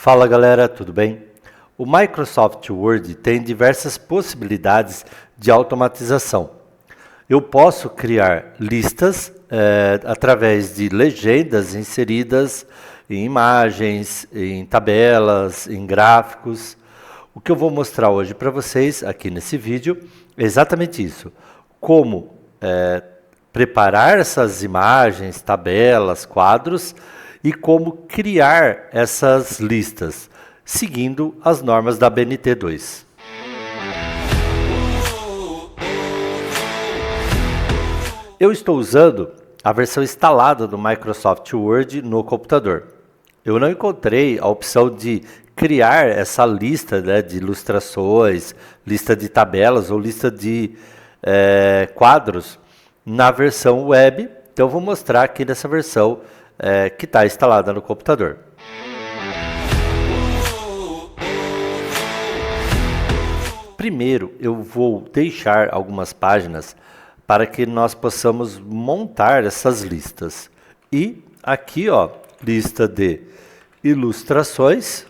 Fala galera, tudo bem? O Microsoft Word tem diversas possibilidades de automatização. Eu posso criar listas através de legendas inseridas em imagens, em tabelas, em gráficos. O que eu vou mostrar hoje para vocês aqui nesse vídeo é exatamente isso. Como preparar essas imagens, tabelas, quadros e como criar essas listas, seguindo as normas da BNT2. Eu estou usando a versão instalada do Microsoft Word no computador. Eu não encontrei a opção de criar essa lista, de ilustrações, lista de tabelas ou lista de quadros na versão web. Então eu vou mostrar aqui nessa versão que está instalada no computador. Primeiro eu vou deixar algumas páginas para que nós possamos montar essas listas. E aqui, ó, lista de ilustrações.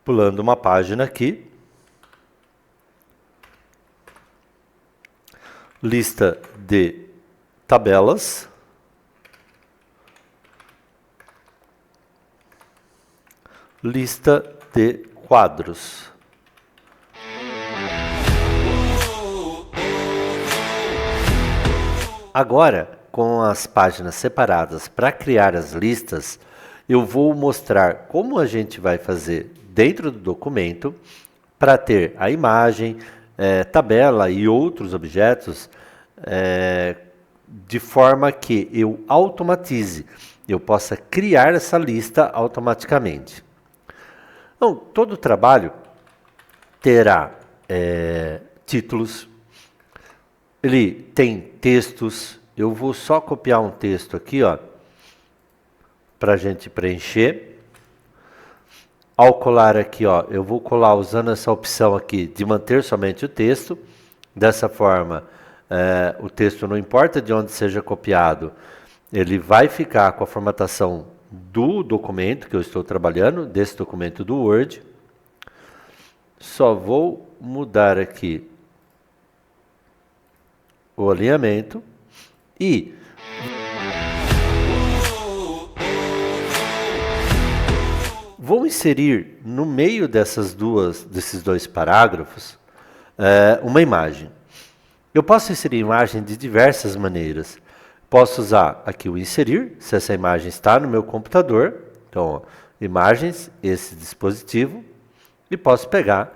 Pulando uma página aqui. Lista de tabelas. Lista de quadros. Agora, com as páginas separadas para criar as listas, eu vou mostrar como a gente vai fazer dentro do documento para ter a imagem, tabela e outros objetos de forma que eu automatize, eu possa criar essa lista automaticamente. Então, todo trabalho terá títulos, ele tem textos. Eu vou só copiar um texto aqui, ó, para a gente preencher. Ao colar aqui, ó, eu vou colar usando essa opção aqui de manter somente o texto. Dessa forma, o texto, não importa de onde seja copiado, ele vai ficar com a formatação do documento que eu estou trabalhando, desse documento do Word. Só vou mudar aqui o alinhamento e vou inserir no meio desses dois parágrafos uma imagem. Eu posso inserir imagem de diversas maneiras. Posso usar aqui o inserir, se essa imagem está no meu computador. Então, ó, imagens, esse dispositivo. E posso pegar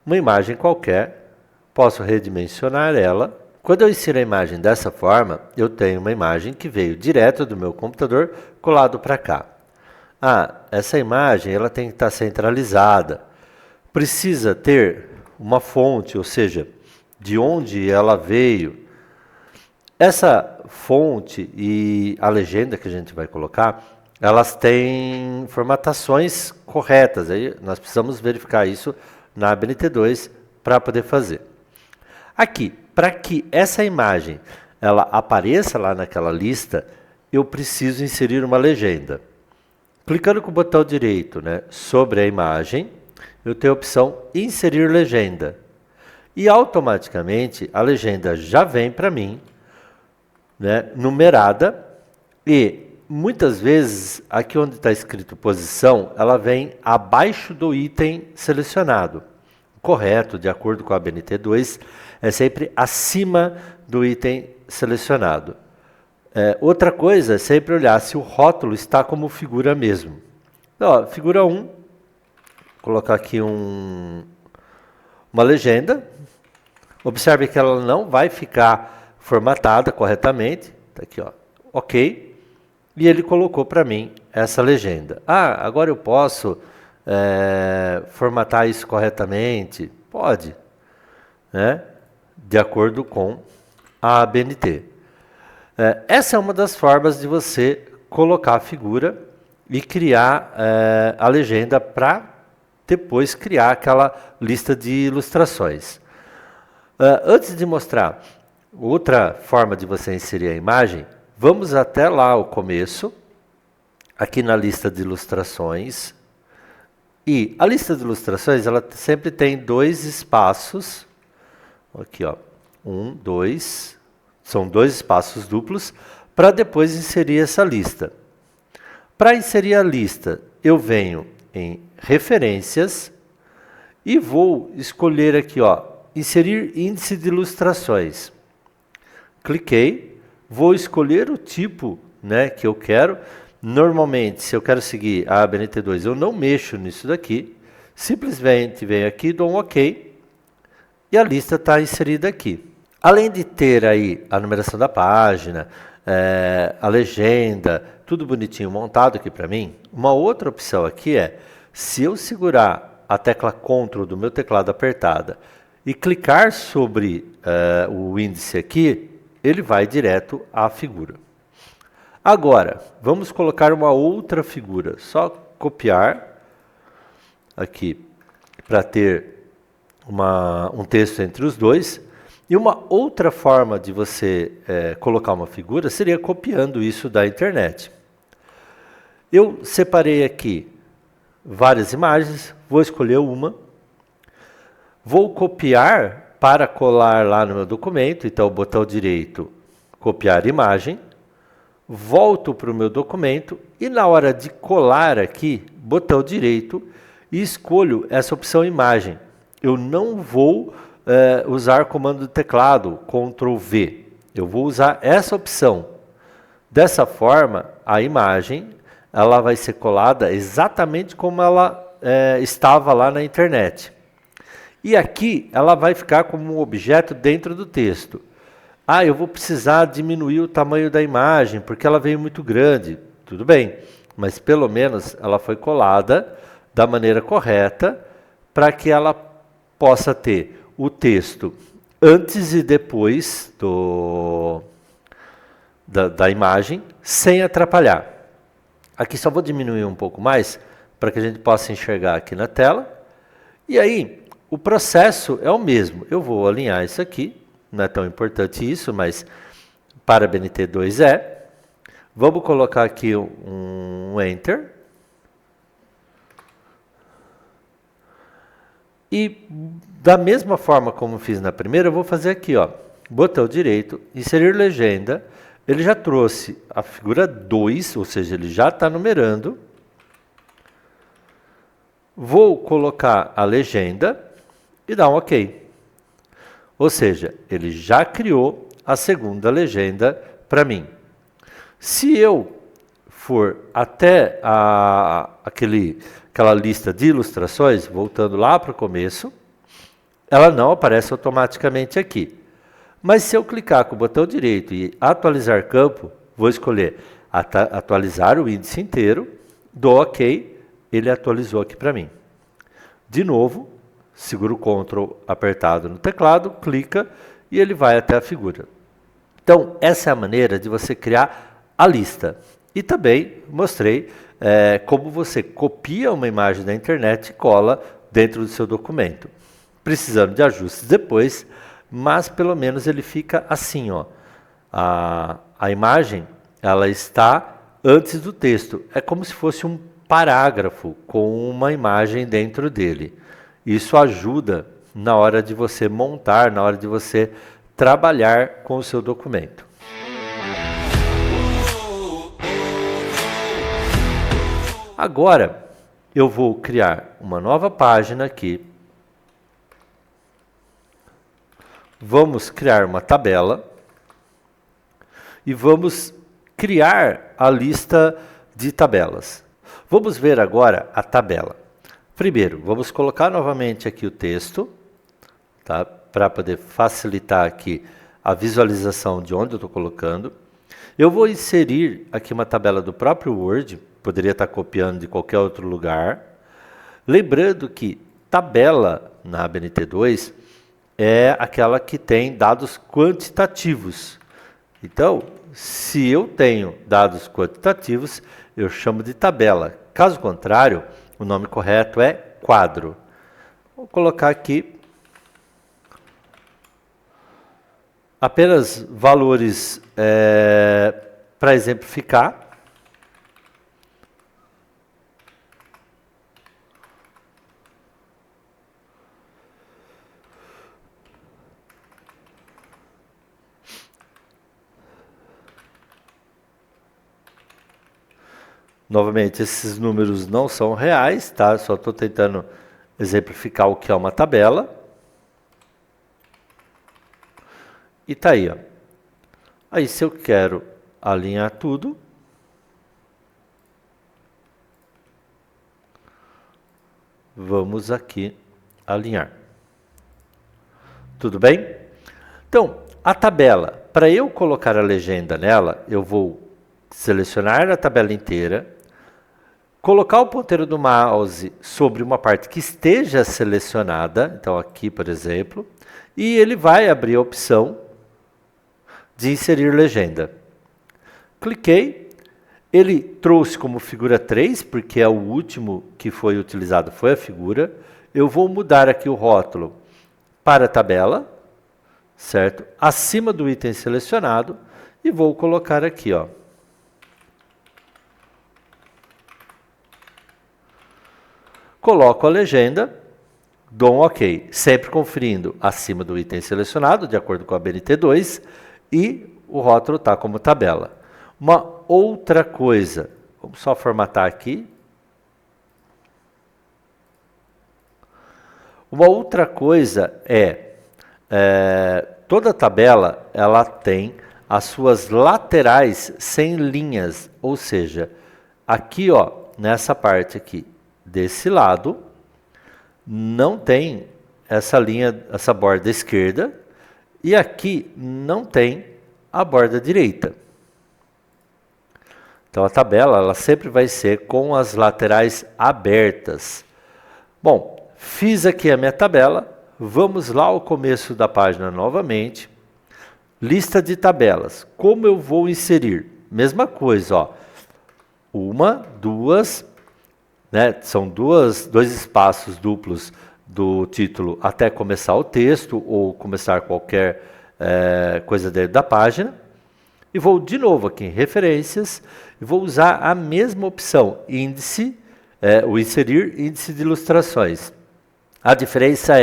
uma imagem qualquer, posso redimensionar ela. Quando eu insiro a imagem dessa forma, eu tenho uma imagem que veio direto do meu computador, colado para cá. Essa imagem ela tem que estar centralizada. Precisa ter uma fonte, ou seja, de onde ela veio. Essa fonte e a legenda que a gente vai colocar, elas têm formatações corretas. Aí nós precisamos verificar isso na BNT2 para poder fazer. Aqui, para que essa imagem ela apareça lá naquela lista, eu preciso inserir uma legenda. Clicando com o botão direito, sobre a imagem, eu tenho a opção inserir legenda. E automaticamente a legenda já vem para mim, numerada, e muitas vezes aqui onde está escrito posição, ela vem abaixo do item selecionado. Correto, de acordo com a BNT2, é sempre acima do item selecionado. Outra coisa é sempre olhar se o rótulo está como figura mesmo. Então, ó, figura 1, vou colocar aqui uma legenda. Observe que ela não vai ficar formatada corretamente. Está aqui, ó, ok. E ele colocou para mim essa legenda. Agora eu posso formatar isso corretamente? Pode, de acordo com a ABNT. Essa é uma das formas de você colocar a figura e criar a legenda para depois criar aquela lista de ilustrações. Antes de mostrar outra forma de você inserir a imagem, vamos até lá o começo aqui na lista de ilustrações. E a lista de ilustrações, ela sempre tem 2 espaços. Aqui, ó. 1, 2. São 2 espaços duplos para depois inserir essa lista. Para inserir a lista, eu venho em referências e vou escolher aqui, ó, inserir índice de ilustrações. Cliquei, vou escolher o tipo, né, que eu quero. Normalmente, se eu quero seguir a ABNT2, eu não mexo nisso daqui. Simplesmente venho aqui, dou um OK e a lista está inserida aqui. Além de ter aí a numeração da página, a legenda, tudo bonitinho montado aqui para mim, uma outra opção aqui é, se eu segurar a tecla Ctrl do meu teclado apertada e clicar sobre o índice aqui, ele vai direto à figura. Agora, vamos colocar uma outra figura. Só copiar aqui para ter um texto entre os dois. E uma outra forma de você colocar uma figura seria copiando isso da internet. Eu separei aqui várias imagens, vou escolher uma. Vou copiar para colar lá no meu documento, então botão direito, copiar imagem. Volto para o meu documento e na hora de colar aqui, botão direito, e escolho essa opção imagem. Eu não vou usar comando do teclado, Ctrl V. Eu vou usar essa opção. Dessa forma, a imagem ela vai ser colada exatamente como ela estava lá na internet. E aqui ela vai ficar como um objeto dentro do texto. Ah, eu vou precisar diminuir o tamanho da imagem, porque ela veio muito grande. Tudo bem, mas pelo menos ela foi colada da maneira correta para que ela possa ter o texto antes e depois da imagem, sem atrapalhar. Aqui só vou diminuir um pouco mais, para que a gente possa enxergar aqui na tela. E aí, o processo é o mesmo. Eu vou alinhar isso aqui. Não é tão importante isso, mas para BNT2 é. Vamos colocar aqui um Enter. E da mesma forma como fiz na primeira, eu vou fazer aqui, ó, botão direito, inserir legenda. Ele já trouxe a figura 2, ou seja, ele já está numerando. Vou colocar a legenda e dar um OK. Ou seja, ele já criou a segunda legenda para mim. Se eu for até aquela lista de ilustrações, voltando lá para o começo, ela não aparece automaticamente aqui. Mas se eu clicar com o botão direito e atualizar campo, vou escolher atualizar o índice inteiro, dou OK, ele atualizou aqui para mim. De novo, segura o Ctrl apertado no teclado, clica e ele vai até a figura. Então, essa é a maneira de você criar a lista. E também mostrei como você copia uma imagem da internet e cola dentro do seu documento. Precisando de ajustes depois, mas pelo menos ele fica assim, ó. A imagem, ela está antes do texto. É como se fosse um parágrafo com uma imagem dentro dele. Isso ajuda na hora de você montar, na hora de você trabalhar com o seu documento. Agora, eu vou criar uma nova página aqui. Vamos criar uma tabela. E vamos criar a lista de tabelas. Vamos ver agora a tabela. Primeiro, vamos colocar novamente aqui o texto, tá? Para poder facilitar aqui a visualização de onde eu estou colocando. Eu vou inserir aqui uma tabela do próprio Word, poderia estar copiando de qualquer outro lugar. Lembrando que tabela na BNT2 é aquela que tem dados quantitativos. Então, se eu tenho dados quantitativos, eu chamo de tabela. Caso contrário, o nome correto é quadro. Vou colocar aqui apenas valores para exemplificar. Novamente, esses números não são reais, tá? Só estou tentando exemplificar o que é uma tabela. E tá aí, ó. Aí, se eu quero alinhar tudo, vamos aqui alinhar. Tudo bem? Então, a tabela, para eu colocar a legenda nela, eu vou selecionar a tabela inteira, colocar o ponteiro do mouse sobre uma parte que esteja selecionada, então aqui, por exemplo, e ele vai abrir a opção de inserir legenda. Cliquei, ele trouxe como figura 3, porque é o último que foi utilizado, foi a figura. Eu vou mudar aqui o rótulo para tabela, certo? Acima do item selecionado, e vou colocar aqui, ó. Coloco a legenda, dou um OK, sempre conferindo acima do item selecionado, de acordo com a BNT2, e o rótulo está como tabela. Uma outra coisa, vamos só formatar aqui. Uma outra coisa toda tabela ela tem as suas laterais sem linhas, ou seja, aqui ó, nessa parte aqui, desse lado, não tem essa linha, essa borda esquerda, e aqui não tem a borda direita. Então a tabela ela sempre vai ser com as laterais abertas. Bom, fiz aqui a minha tabela, vamos lá ao começo da página novamente. Lista de tabelas, como eu vou inserir? Mesma coisa, ó. Uma, duas, né? São dois espaços duplos do título até começar o texto ou começar qualquer coisa dentro da página. E vou de novo aqui em referências e vou usar a mesma opção, índice, o inserir índice de ilustrações. A diferença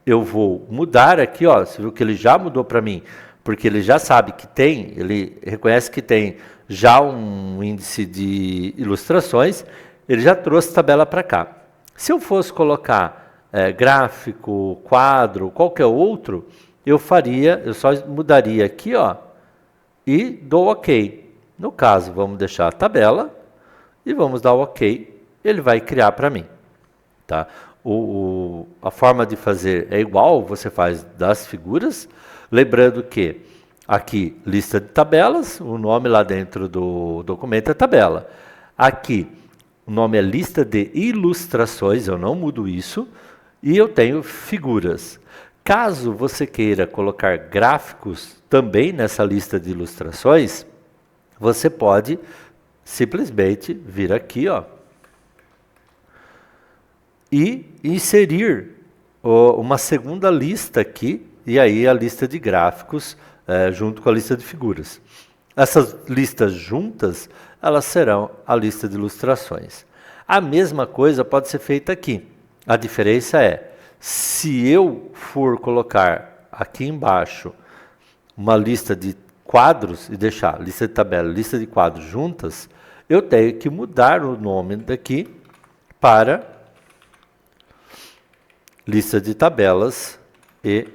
eu vou mudar aqui, ó, você viu que ele já mudou para mim, porque ele já sabe que tem, ele reconhece que tem já um índice de ilustrações, ele já trouxe tabela para cá. Se eu fosse colocar gráfico, quadro, qualquer outro, eu só mudaria aqui, ó, e dou OK. No caso, vamos deixar a tabela e vamos dar o OK, ele vai criar para mim. Tá? A forma de fazer é igual, você faz das figuras, lembrando que aqui, lista de tabelas, o nome lá dentro do documento é tabela. Aqui, o nome é lista de ilustrações, eu não mudo isso, e eu tenho figuras. Caso você queira colocar gráficos também nessa lista de ilustrações, você pode simplesmente vir aqui, ó, e inserir uma segunda lista aqui, e aí a lista de gráficos junto com a lista de figuras. Essas listas juntas, elas serão a lista de ilustrações. A mesma coisa pode ser feita aqui. A diferença se eu for colocar aqui embaixo uma lista de quadros e deixar lista de tabela, lista de quadros juntas, eu tenho que mudar o nome daqui para lista de tabelas e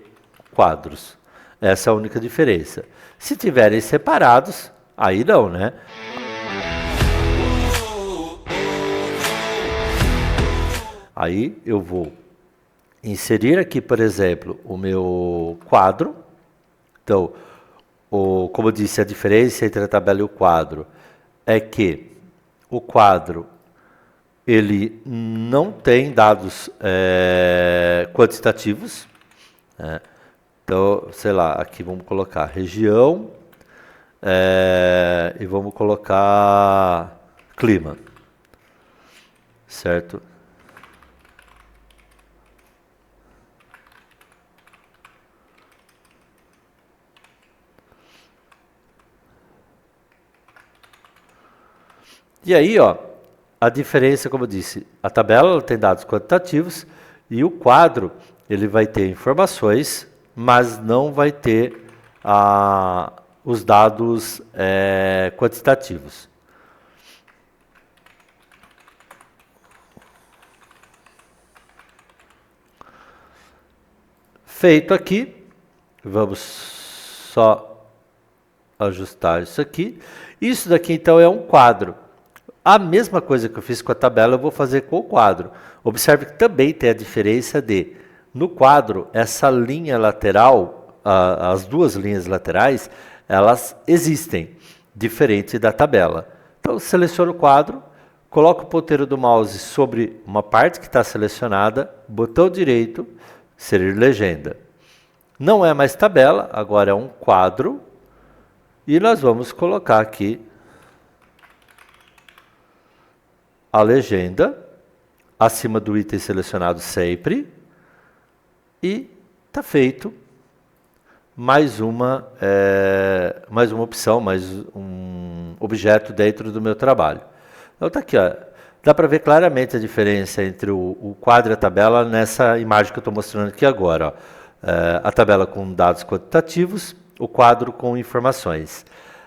quadros. Essa é a única diferença. Se tiverem separados, aí não, né? Aí eu vou inserir aqui, por exemplo, o meu quadro. Então, como eu disse, a diferença entre a tabela e o quadro é que o quadro ele não tem dados quantitativos. Né? Então, sei lá, aqui vamos colocar região e vamos colocar clima, certo? E aí, ó, a diferença, como eu disse, a tabela ela tem dados quantitativos e o quadro ele vai ter informações, mas não vai ter os dados quantitativos. Feito aqui, vamos só ajustar isso aqui. Isso daqui então é um quadro. A mesma coisa que eu fiz com a tabela eu vou fazer com o quadro. Observe que também tem a diferença de, no quadro, essa linha lateral, as duas linhas laterais, elas existem, diferente da tabela. Então seleciono o quadro, coloco o ponteiro do mouse sobre uma parte que está selecionada, botão direito, inserir legenda. Não é mais tabela, agora é um quadro. E nós vamos colocar aqui a legenda, acima do item selecionado sempre. E está feito mais uma opção, mais um objeto dentro do meu trabalho. Então está aqui, ó. Dá para ver claramente a diferença entre o quadro e a tabela nessa imagem que eu estou mostrando aqui agora. Ó. A tabela com dados quantitativos, o quadro com informações.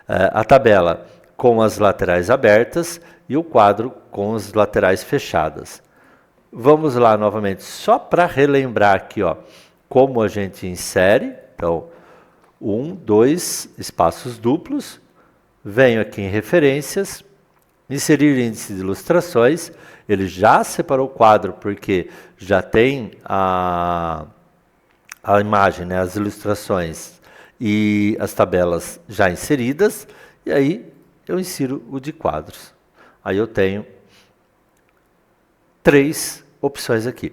A tabela com as laterais abertas e o quadro com as laterais fechadas. Vamos lá novamente, só para relembrar aqui, ó, como a gente insere. Então, 1, 2, espaços duplos. Venho aqui em referências. Inserir índice de ilustrações, ele já separou o quadro porque já tem a imagem, né, as ilustrações e as tabelas já inseridas, e aí eu insiro o de quadros. Aí eu tenho 3 opções aqui.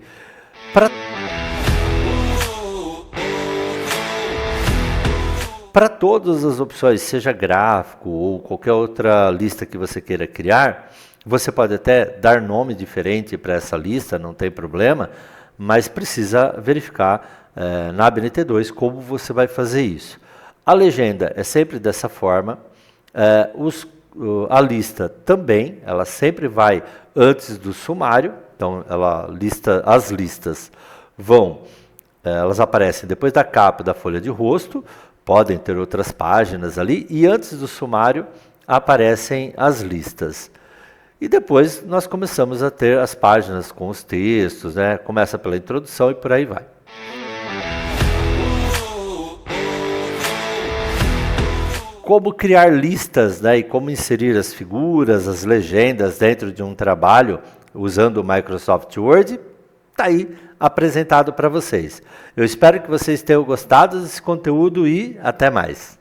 Para todas as opções, seja gráfico ou qualquer outra lista que você queira criar, você pode até dar nome diferente para essa lista, não tem problema, mas precisa verificar na ABNT2 como você vai fazer isso. A legenda é sempre dessa forma, a lista também, ela sempre vai antes do sumário, então as listas elas aparecem depois da capa da folha de rosto, podem ter outras páginas ali, e antes do sumário aparecem as listas. E depois nós começamos a ter as páginas com os textos, né? Começa pela introdução e por aí vai. Como criar listas, né? E como inserir as figuras, as legendas dentro de um trabalho usando o Microsoft Word, está aí apresentado para vocês. Eu espero que vocês tenham gostado desse conteúdo e até mais.